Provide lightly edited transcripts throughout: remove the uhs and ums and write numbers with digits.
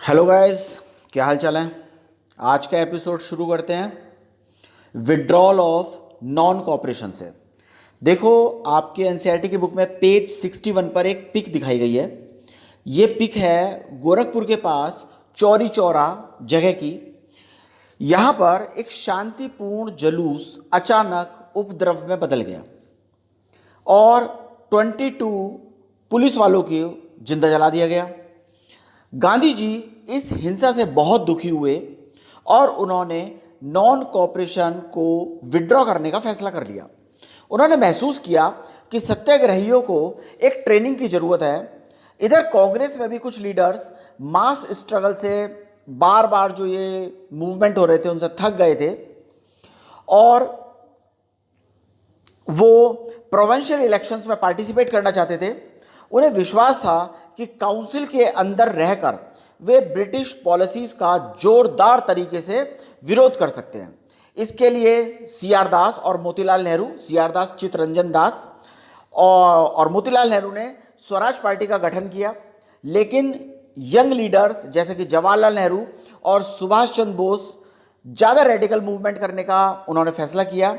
Hello guys, क्या हाल चाल है। आज का एपिसोड शुरू करते हैं विड्रॉल ऑफ नॉन कॉपरेशन से। देखो, आपके एनसीईआरटी की बुक में पेज 61 पर एक पिक दिखाई गई है। ये पिक है गोरखपुर के पास चौरी चौरा जगह की। यहाँ पर एक शांतिपूर्ण जुलूस अचानक उपद्रव में बदल गया और 22 पुलिस वालों को जिंदा जला दिया गया। गांधी जी इस हिंसा से बहुत दुखी हुए और उन्होंने नॉन कॉपरेशन को विड्रॉ करने का फैसला कर लिया। उन्होंने महसूस किया कि सत्याग्रहियों को एक ट्रेनिंग की ज़रूरत है। इधर कांग्रेस में भी कुछ लीडर्स मास स्ट्रगल से बार बार जो ये मूवमेंट हो रहे थे उनसे थक गए थे और वो प्रोविंशियल इलेक्शंस में पार्टिसिपेट करना चाहते थे। उन्हें विश्वास था कि काउंसिल के अंदर रहकर वे ब्रिटिश पॉलिसीज का जोरदार तरीके से विरोध कर सकते हैं। इसके लिए सीआर दास और मोतीलाल नेहरू, सीआर दास चित्तरंजन दास और मोतीलाल नेहरू ने स्वराज पार्टी का गठन किया। लेकिन यंग लीडर्स जैसे कि जवाहरलाल नेहरू और सुभाष चंद्र बोस ज़्यादा रेडिकल मूवमेंट करने का उन्होंने फैसला किया।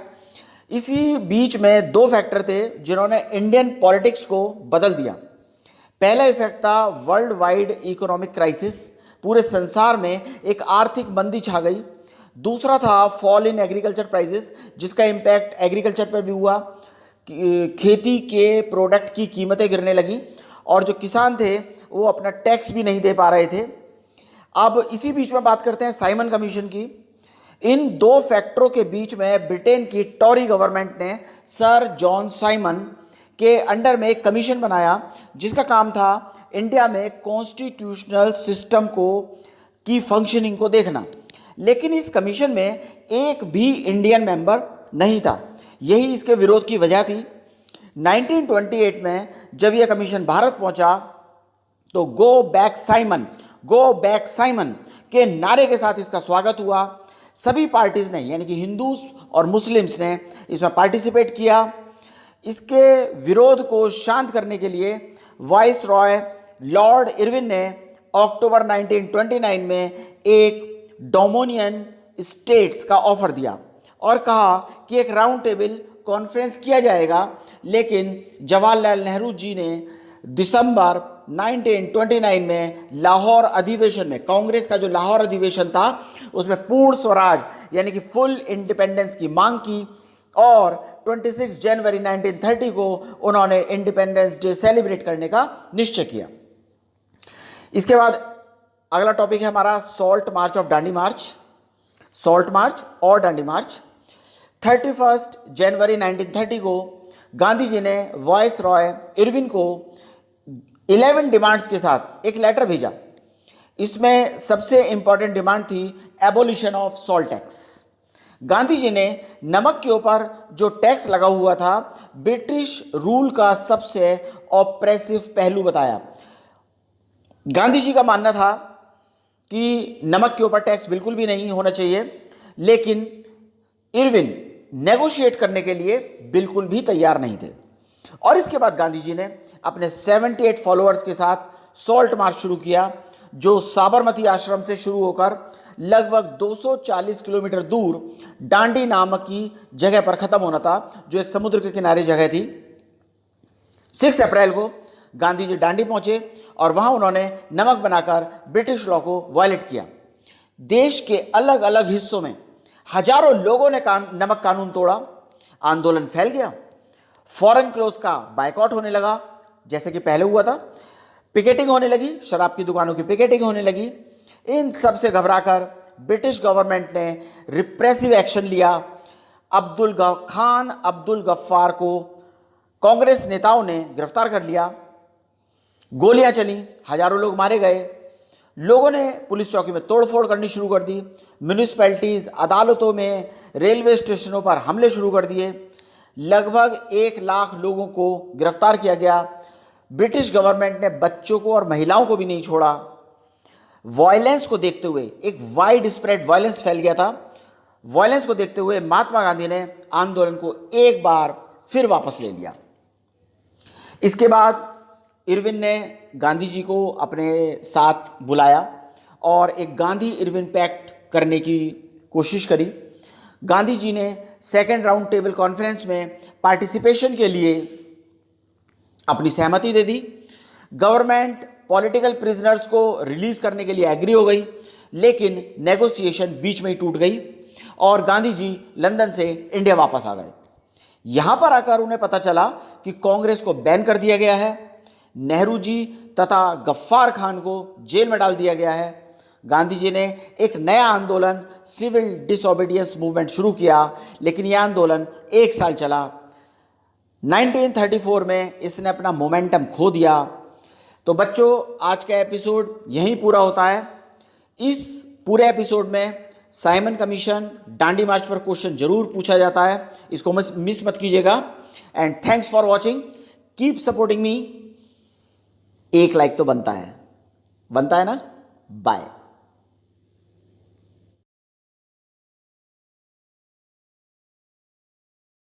इसी बीच में दो फैक्टर थे जिन्होंने इंडियन पॉलिटिक्स को बदल दिया। पहला इफेक्ट था वर्ल्ड वाइड इकोनॉमिक क्राइसिस, पूरे संसार में एक आर्थिक मंदी छा गई। दूसरा था फॉल इन एग्रीकल्चर प्राइसेस, जिसका इम्पैक्ट एग्रीकल्चर पर भी हुआ। खेती के प्रोडक्ट की कीमतें गिरने लगी और जो किसान थे वो अपना टैक्स भी नहीं दे पा रहे थे। अब इसी बीच में बात करते हैं साइमन कमीशन की। इन दो फैक्टरों के बीच में ब्रिटेन की टॉरी गवर्नमेंट ने सर जॉन साइमन के अंडर में एक कमीशन बनाया जिसका काम था इंडिया में कॉन्स्टिट्यूशनल सिस्टम की फंक्शनिंग को देखना। लेकिन इस कमीशन में एक भी इंडियन मेंबर नहीं था। यही इसके विरोध की वजह थी। 1928 में जब यह कमीशन भारत पहुंचा तो गो बैक साइमन के नारे के साथ इसका स्वागत हुआ। सभी पार्टीज ने यानी कि हिंदूज और मुस्लिम्स ने इसमें पार्टिसिपेट किया। इसके विरोध को शांत करने के लिए वाइस रॉय लॉर्ड इरविन ने अक्टूबर 1929 में एक डोमिनियन स्टेट्स का ऑफर दिया और कहा कि एक राउंड टेबल कॉन्फ्रेंस किया जाएगा। लेकिन जवाहरलाल नेहरू जी ने दिसंबर 1929 में लाहौर अधिवेशन में, कांग्रेस का जो लाहौर अधिवेशन था उसमें पूर्ण स्वराज यानी कि फुल इंडिपेंडेंस की मांग की और 26 जनवरी 1930 को उन्होंने इंडिपेंडेंस डे सेलिब्रेट करने का निश्चय किया। इसके बाद अगला टॉपिक है हमारा सॉल्ट मार्च और दांडी मार्च। 31 जनवरी 1930 को गांधी जी ने वाइस रॉय इरविन को 11 डिमांड्स के साथ एक लेटर भेजा। इसमें सबसे इंपॉर्टेंट डिमांड थी abolition of salt tax. Gandhi ji ने नमक के ऊपर जो टैक्स लगा हुआ था ब्रिटिश रूल का सबसे ऑप्रेसिव पहलू बताया। गांधी जी का मानना था कि नमक के ऊपर टैक्स बिल्कुल भी नहीं होना चाहिए, लेकिन इरविन नेगोशिएट करने के लिए बिल्कुल भी तैयार नहीं थे। और इसके बाद गांधी जी ने अपने 78 फॉलोअर्स के साथ सॉल्ट मार्च शुरू किया, जो साबरमती आश्रम से शुरू होकर लगभग 240 किलोमीटर दूर दांडी नामक की जगह पर खत्म होना था, जो एक समुद्र के किनारे जगह थी। 6 अप्रैल को गांधी जी दांडी पहुंचे और वहां उन्होंने नमक बनाकर ब्रिटिश लॉ को वायलेट किया। देश के अलग अलग हिस्सों में हजारों लोगों ने नमक कानून तोड़ा। आंदोलन फैल गया। फॉरेन क्लोज का बायकॉट होने लगा जैसे कि पहले हुआ था। पिकेटिंग होने लगी, शराब की दुकानों की पिकेटिंग होने लगी। इन सब से घबराकर ब्रिटिश गवर्नमेंट ने रिप्रेसिव एक्शन लिया। खान अब्दुल गफ्फार को कांग्रेस नेताओं ने गिरफ्तार कर लिया। गोलियां चली, हजारों लोग मारे गए। लोगों ने पुलिस चौकी में तोड़फोड़ करनी शुरू कर दी। म्यूनिसिपैलिटीज, अदालतों में, रेलवे स्टेशनों पर हमले शुरू कर दिए। लगभग 1 लाख लोगों को गिरफ्तार किया गया। ब्रिटिश गवर्नमेंट ने बच्चों को और महिलाओं को भी नहीं छोड़ा। वायलेंस को देखते हुए एक वाइड स्प्रेड वायलेंस फैल गया था। वायलेंस को देखते हुए महात्मा गांधी ने आंदोलन को एक बार फिर वापस ले लिया। इसके बाद इरविन ने गांधी जी को अपने साथ बुलाया और एक गांधी इरविन पैक्ट करने की कोशिश करी। गांधी जी ने सेकेंड राउंड टेबल कॉन्फ्रेंस में पार्टिसिपेशन के लिए अपनी सहमति दे दी। गवर्नमेंट पॉलिटिकल प्रिजनर्स को रिलीज करने के लिए एग्री हो गई, लेकिन नेगोशिएशन बीच में ही टूट गई और गांधी जी लंदन से इंडिया वापस आ गए। यहां पर आकर उन्हें पता चला कि कांग्रेस को बैन कर दिया गया है, नेहरू जी तथा गफ्फार खान को जेल में डाल दिया गया है। गांधी जी ने एक नया आंदोलन सिविल डिसओबीडियंस मूवमेंट शुरू किया, लेकिन यह आंदोलन 1 साल चला। 1934 में इसने अपना मोमेंटम खो दिया। तो बच्चों, आज का एपिसोड यहीं पूरा होता है। इस पूरे एपिसोड में साइमन कमीशन, डांडी मार्च पर क्वेश्चन जरूर पूछा जाता है, इसको मिस मत कीजिएगा। And thanks for watching, keep supporting me. एक लाइक तो बनता है ना? बाय।